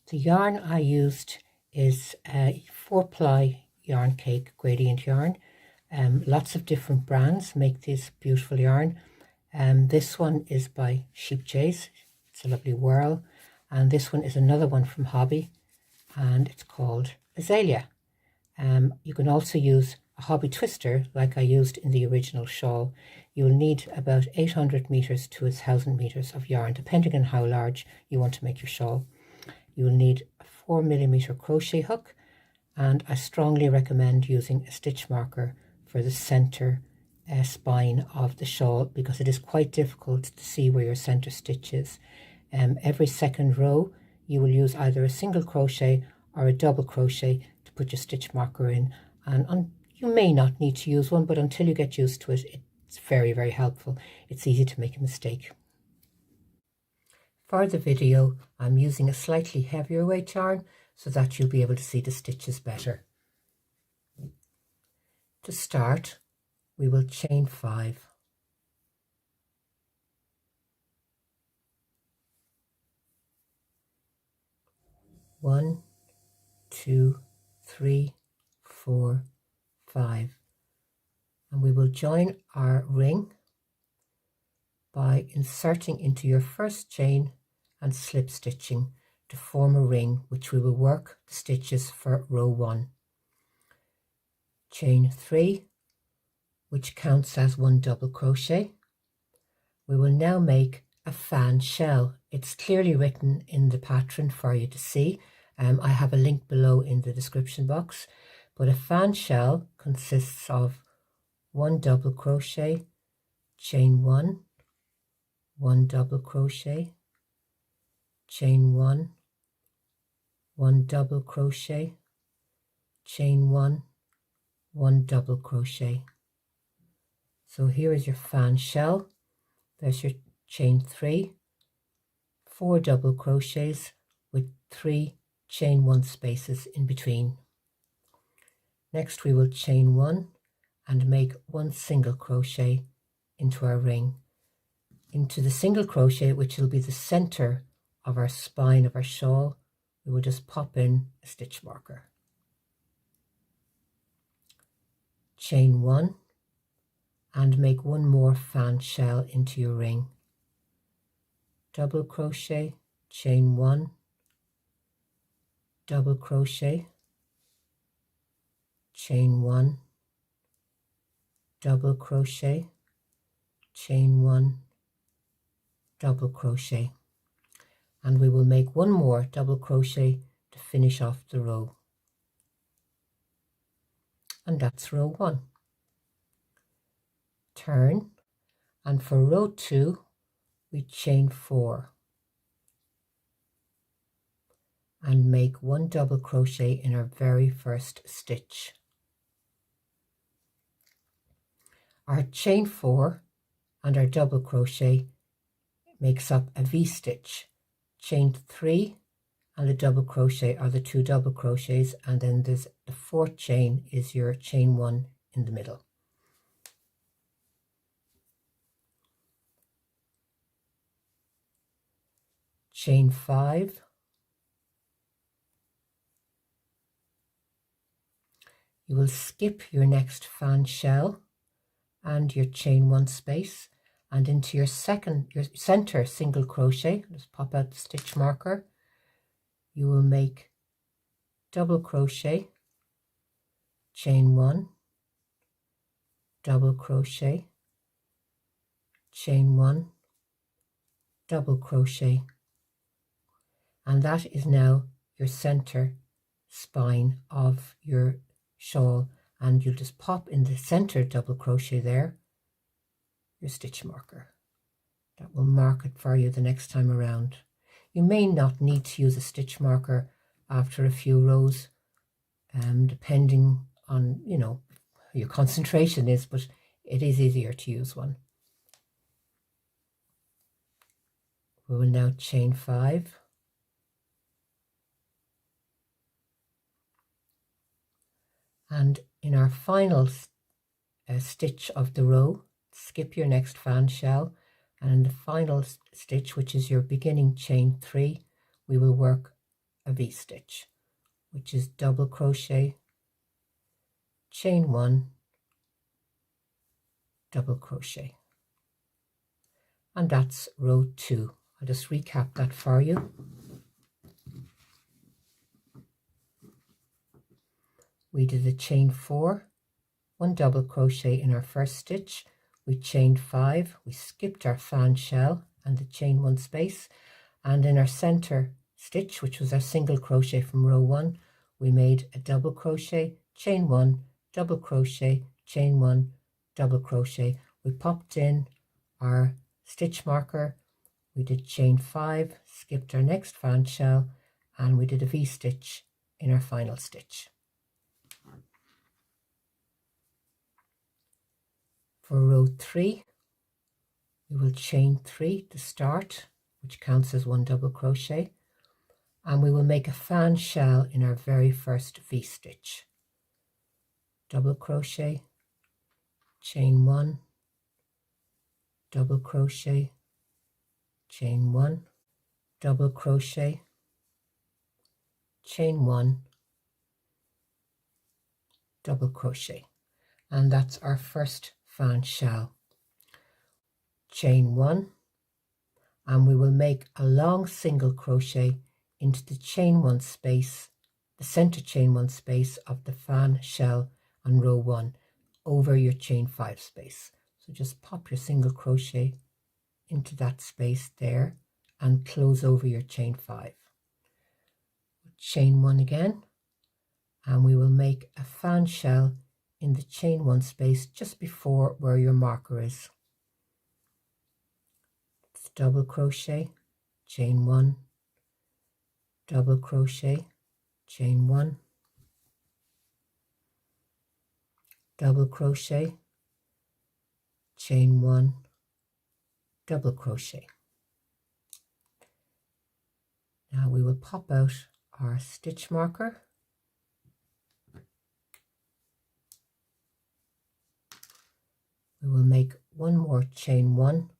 The yarn I used is a 4-ply yarn cake gradient yarn. Lots of different brands make this beautiful yarn. This one is by Sheep Jays. It's a lovely whirl. And this one is another one from Hobby, and it's called Azalea. You can also use a hobby twister like I used in the original shawl. You'll need about 800 meters to 1000 meters of yarn, depending on how large you want to make your shawl. You will need a 4mm crochet hook, and I strongly recommend using a stitch marker for the center spine of the shawl, because it is quite difficult to see where your center stitch is. Every second row you will use either a single crochet or a double crochet to put your stitch marker in, and you may not need to use one, but until you get used to it, it's very, very helpful. It's easy to make a mistake. For the video, I'm using a slightly heavier weight yarn so that you'll be able to see the stitches better. To start, we will chain 5. One, 2, 3, 4, 5. And we will join our ring by inserting into your first chain and slip stitching to form a ring, which we will work the stitches for row 1. Chain 3, which counts as 1 double crochet. We will now make a fan shell. It's clearly written in the pattern for you to see. I have a link below in the description box, but a fan shell consists of 1 double crochet, chain 1, 1 double crochet, chain 1, 1 double crochet, chain 1, 1 double crochet. So here is your fan shell. There's your chain 3, 4 double crochets with 3 chain 1 spaces in between. Next we will chain 1 and make 1 single crochet into our ring. Into the single crochet, which will be the center of our spine of our shawl, we will just pop in a stitch marker. Chain 1 and make 1 more fan shell into your ring. Double crochet, chain 1, double crochet, chain 1, double crochet, chain 1, double crochet, and we will make 1 more double crochet to finish off the row. And that's row 1. Turn, and for row 2 we chain 4 and make 1 double crochet in our very first stitch. Our chain 4 and our double crochet makes up a V-stitch. Chain 3 and a double crochet are the 2 double crochets, and then there's the 4th chain is your chain 1 in the middle. Chain 5, you will skip your next fan shell and your chain 1 space, and into your center single crochet, just pop out the stitch marker, you will make double crochet, chain 1, double crochet, chain 1, double crochet, and that is now your center spine of your shawl, and you'll just pop in the center double crochet there your stitch marker. That will mark it for you the next time around. You may not need to use a stitch marker after a few rows, depending on, you know, your concentration is, but it is easier to use one. We will now chain 5 and in our final stitch of the row, skip your next fan shell, and in the final stitch, which is your beginning chain 3, we will work a V-stitch, which is double crochet, chain 1, double crochet, and that's row 2. I'll just recap that for you. We did a chain 4, 1 double crochet in our first stitch, we chained 5, we skipped our fan shell and the chain 1 space, and in our center stitch, which was our single crochet from row 1, we made a double crochet, chain 1, double crochet, chain 1, double crochet. We popped in our stitch marker, we did chain 5, skipped our next fan shell, and we did a V-stitch in our final stitch. For row 3, we will chain 3 to start, which counts as 1 double crochet, and we will make a fan shell in our very first V-stitch. Double crochet, chain 1, double crochet, chain 1, double crochet, chain 1, double crochet, and that's our first fan shell. Chain 1, and we will make a long single crochet into the chain 1 space, the center chain 1 space of the fan shell on row 1 over your chain 5 space. So just pop your single crochet into that space there and close over your chain 5. Chain 1 again, and we will make a fan shell in the chain 1 space just before where your marker is. It's double crochet, chain 1, double crochet, chain 1, double crochet, chain 1, double crochet. Now we will pop out our stitch marker, we will make one more chain 1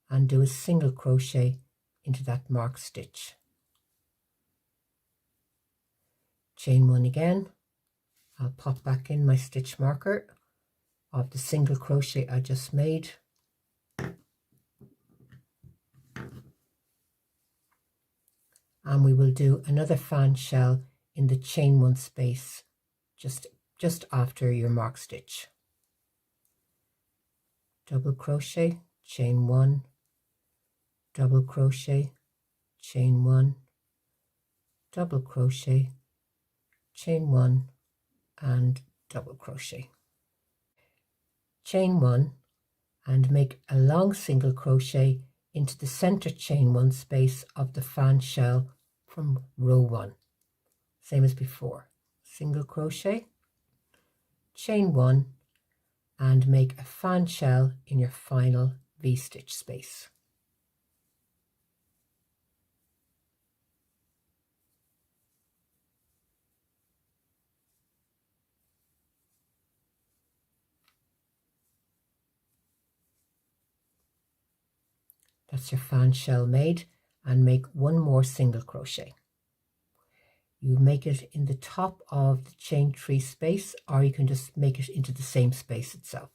and do a single crochet into that marked stitch. Chain 1 again, I'll pop back in my stitch marker of the single crochet I just made, and we will do another fan shell in the chain 1 space just after your mark stitch. Double crochet, chain 1, double crochet, chain 1, double crochet, chain 1, and double crochet. Chain 1 and make a long single crochet into the center chain 1 space of the fan shell from row 1, same as before. Single crochet, chain 1, and make a fan shell in your final V-stitch space. That's your fan shell made, and make one more single crochet. You make it in the top of the chain 3 space, or you can just make it into the same space itself.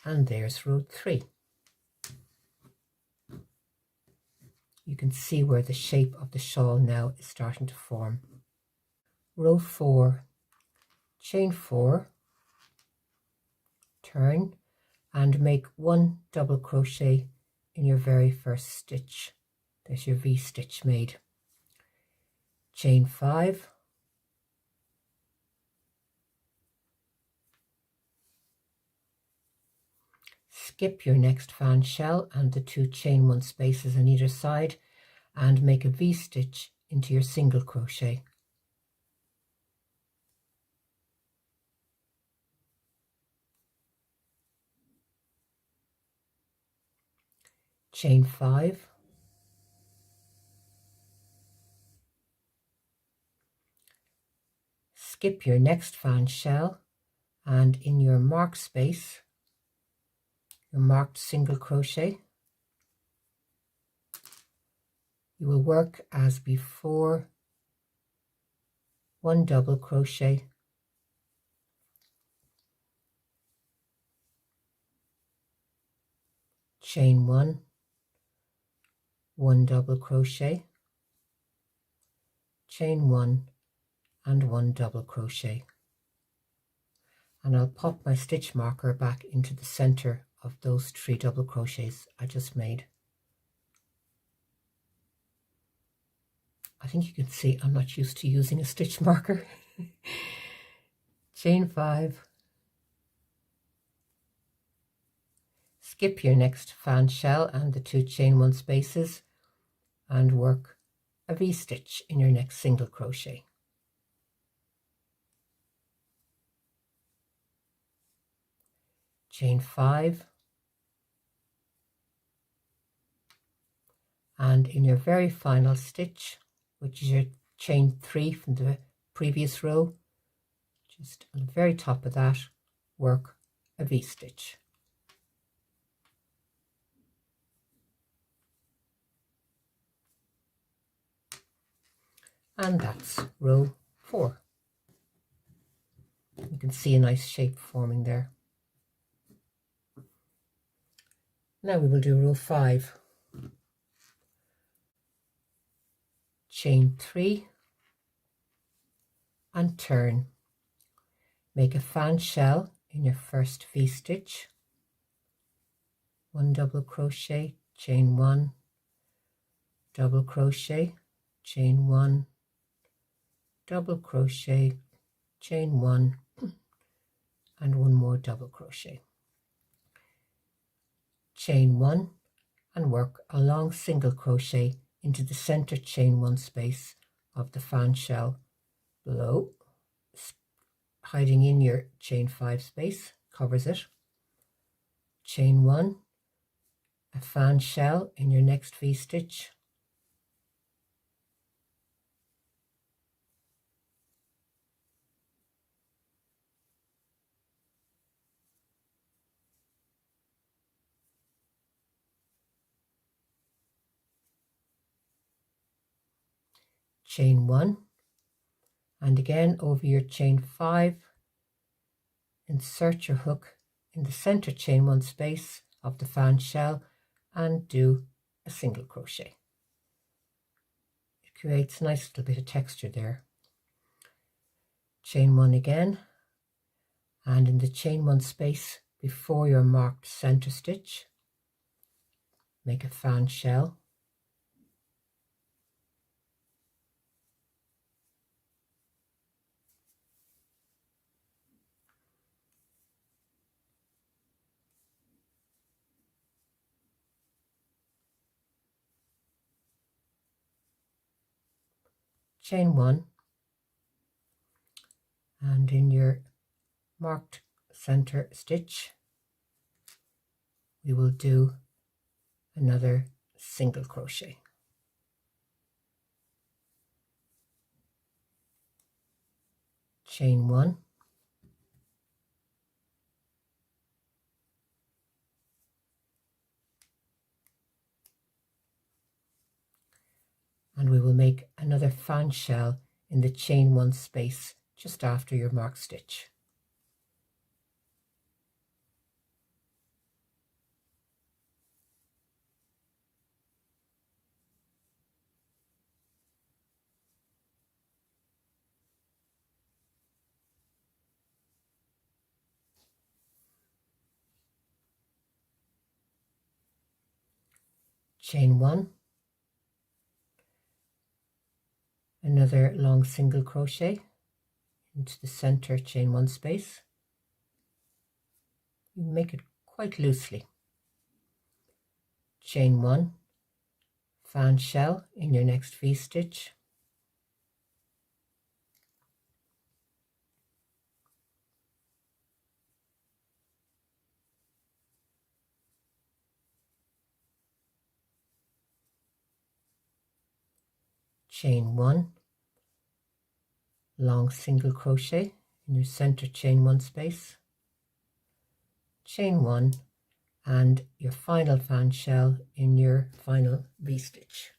And there's row 3. You can see where the shape of the shawl now is starting to form. Row 4, chain 4, turn, and make 1 double crochet in your very first stitch. There's your V-stitch made. Chain 5, skip your next fan shell and the 2 chain 1 spaces on either side, and make a V-stitch into your single crochet. Chain 5, skip your next fan shell, and in your marked space, your marked single crochet, you will work as before, 1 double crochet, chain 1, 1 double crochet, chain 1 and 1 double crochet. And I'll pop my stitch marker back into the center of those 3 double crochets I just made. I think you can see I'm not used to using a stitch marker. Chain 5, skip your next fan shell and the 2 chain 1 spaces and work a V-stitch in your next single crochet. Chain 5, and in your very final stitch, which is your chain 3 from the previous row, just on the very top of that, work a V-stitch. And that's row 4. You can see a nice shape forming there. Now we will do row 5. Chain 3 and turn. Make a fan shell in your first V-stitch, 1 double crochet, chain 1, double crochet, chain 1, double crochet, chain 1 and 1 more double crochet. Chain 1 and work a long single crochet into the center chain 1 space of the fan shell below, hiding in your chain 5 space, covers it. Chain 1, a fan shell in your next V-stitch, chain 1, and again over your chain 5, insert your hook in the center chain 1 space of the fan shell and do a single crochet. It creates a nice little bit of texture there. Chain 1 again, and in the chain 1 space before your marked center stitch, make a fan shell, chain 1, and in your marked center stitch we will do another single crochet. Chain 1, and we will make another fan shell in the chain 1 space just after your marked stitch. Chain 1, another long single crochet into the center chain 1 space. You make it quite loosely. Chain 1, fan shell in your next V-stitch, chain 1, long single crochet in your center chain 1 space, chain 1, and your final fan shell in your final V-stitch.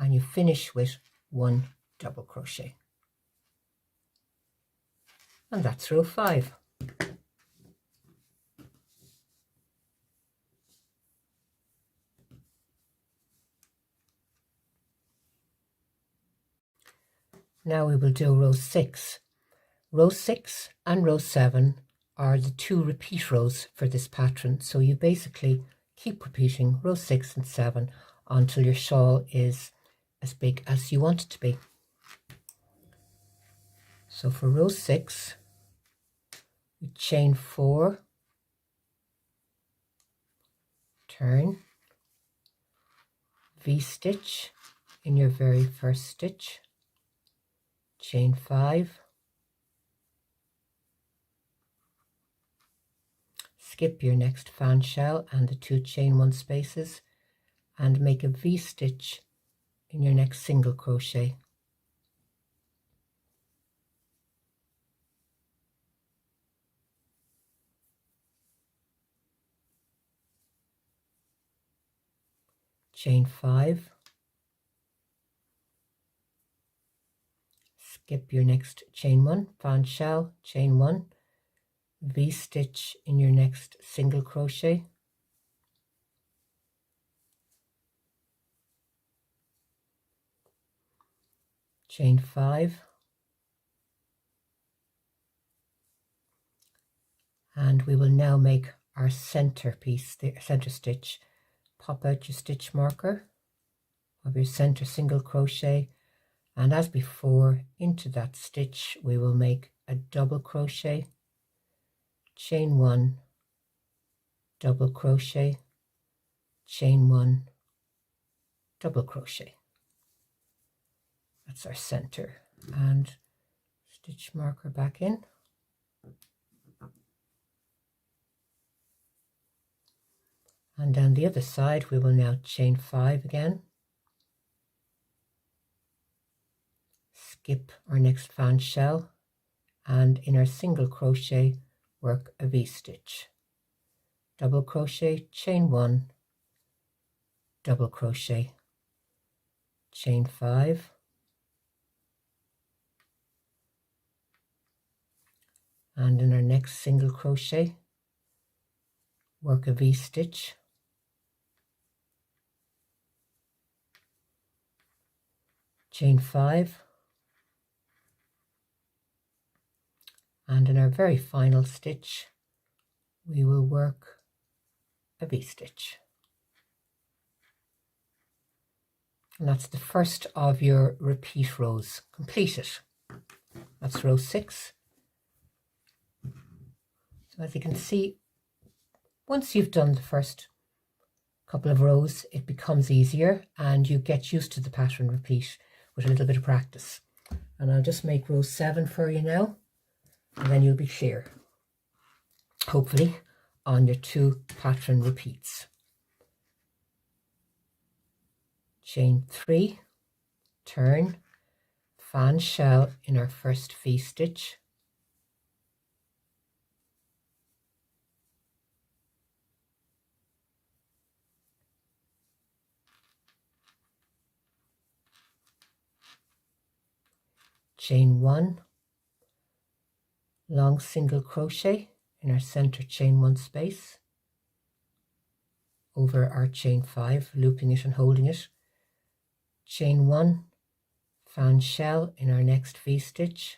And you finish with 1 double crochet. And that's row 5. Now we will do row 6. Row 6 and row 7 are the 2 repeat rows for this pattern. So you basically keep repeating row 6 and 7 until your shawl is as big as you want it to be. So for row 6, we chain 4, turn, V-stitch in your very first stitch, chain 5, skip your next fan shell and the 2 chain 1 spaces and make a V-stitch in your next single crochet. Chain 5, skip your next chain 1, fan shell, chain 1, V-stitch in your next single crochet, chain 5, and we will now make our center piece, the center stitch. Pop out your stitch marker of your center single crochet, and as before, into that stitch we will make a double crochet, chain 1, double crochet, chain 1, double crochet. That's our center, and stitch marker back in. And down the other side we will now chain 5 again, skip our next fan shell, and in our single crochet work a V-stitch, double crochet, chain 1, double crochet, chain 5, and in our next single crochet work a V-stitch, chain 5, and in our very final stitch we will work a V-stitch. And that's the first of your repeat rows completed. That's row 6. So as you can see, once you've done the first couple of rows, it becomes easier and you get used to the pattern repeat with a little bit of practice. And I'll just make row 7 for you now, and then you'll be clear, hopefully, on your 2 pattern repeats. Chain 3, turn, fan shell in our first V-stitch, chain 1, long single crochet in our center chain 1 space, over our chain 5, looping it and holding it, chain 1, fan shell in our next V-stitch,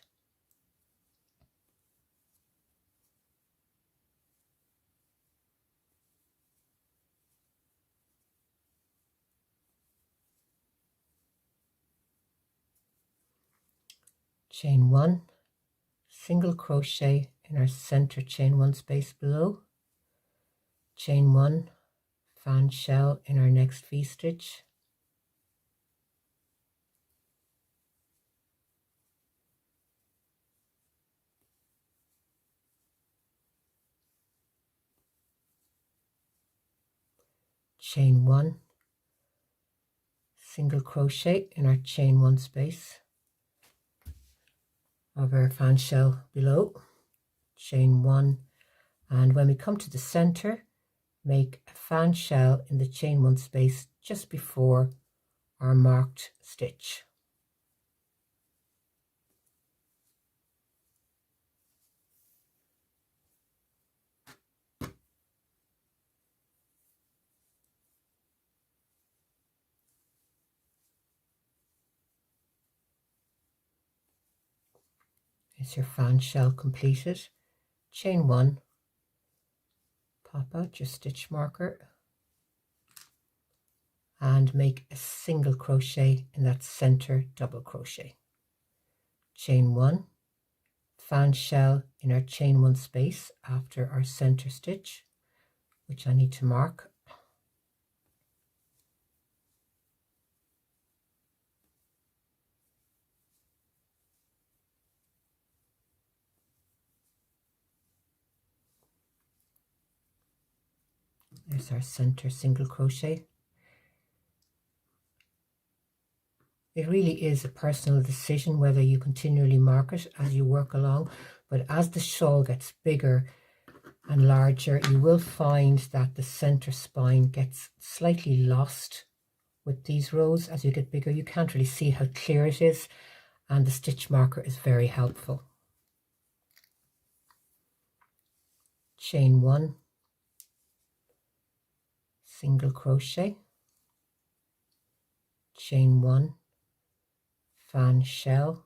chain 1, single crochet in our center chain 1 space below, chain 1, fan shell in our next V-stitch, chain 1, single crochet in our chain 1 space of our fan shell below, chain 1, and when we come to the center, make a fan shell in the chain 1 space just before our marked stitch. Is your fan shell completed? Chain 1, pop out your stitch marker and make a single crochet in that center double crochet. Chain 1, fan shell in our chain 1 space after our center stitch, which I need to mark. There's our center single crochet. It really is a personal decision whether you continually mark it as you work along, but as the shawl gets bigger and larger, you will find that the center spine gets slightly lost with these rows. As you get bigger, you can't really see how clear it is, and the stitch marker is very helpful. Chain 1, single crochet, chain 1, fan shell,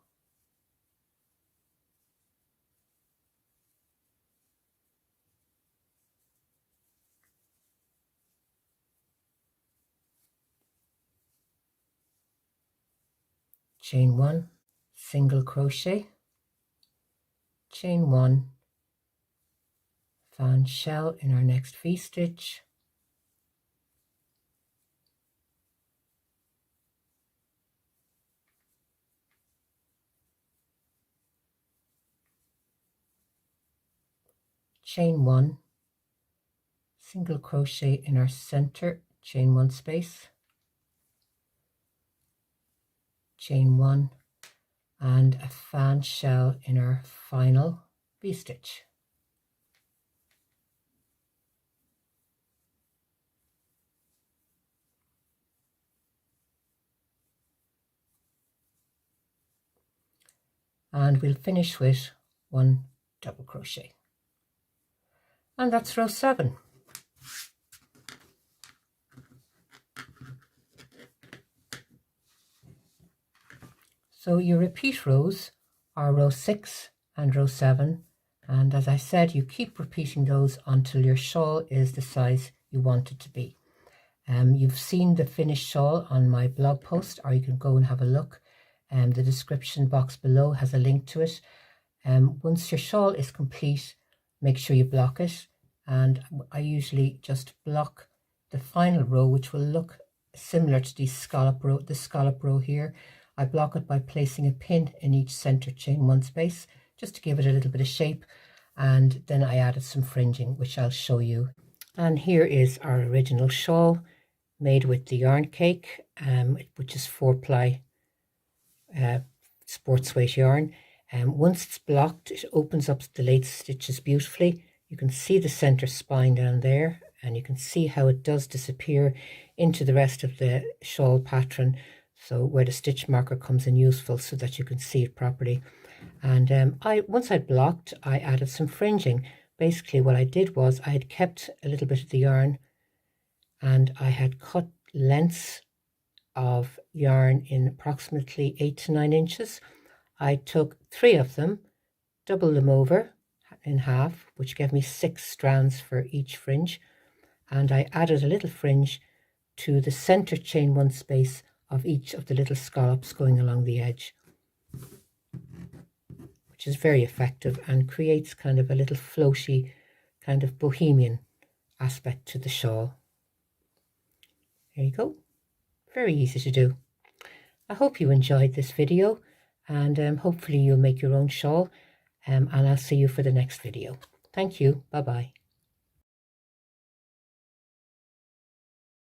chain 1, single crochet, chain 1, fan shell in our next V-stitch, chain 1, single crochet in our center chain 1 space, chain 1, and a fan shell in our final V-stitch. And we'll finish with 1 double crochet. And that's row 7. So your repeat rows are row 6 and row 7, and as I said, you keep repeating those until your shawl is the size you want it to be. You've seen the finished shawl on my blog post, or you can go and have a look. The description box below has a link to it. Once your shawl is complete, make sure you block it, and I usually just block the final row, which will look similar to the scallop row here. I block it by placing a pin in each center chain 1 space just to give it a little bit of shape, and then I added some fringing, which I'll show you. And here is our original shawl made with the yarn cake, which is 4-ply sports weight yarn. Once it's blocked, it opens up the lace stitches beautifully. You can see the center spine down there, and you can see how it does disappear into the rest of the shawl pattern, so where the stitch marker comes in useful so that you can see it properly. And once I'd blocked, I added some fringing. Basically what I did was I had kept a little bit of the yarn, and I had cut lengths of yarn in approximately 8 to 9 inches. I took 3 of them, doubled them over in half, which gave me 6 strands for each fringe, and I added a little fringe to the center chain 1 space of each of the little scallops going along the edge, which is very effective and creates kind of a little floaty, kind of bohemian aspect to the shawl. There you go. Very easy to do. I hope you enjoyed this video, and hopefully you'll make your own shawl, and I'll see you for the next video. Thank you. Bye-bye.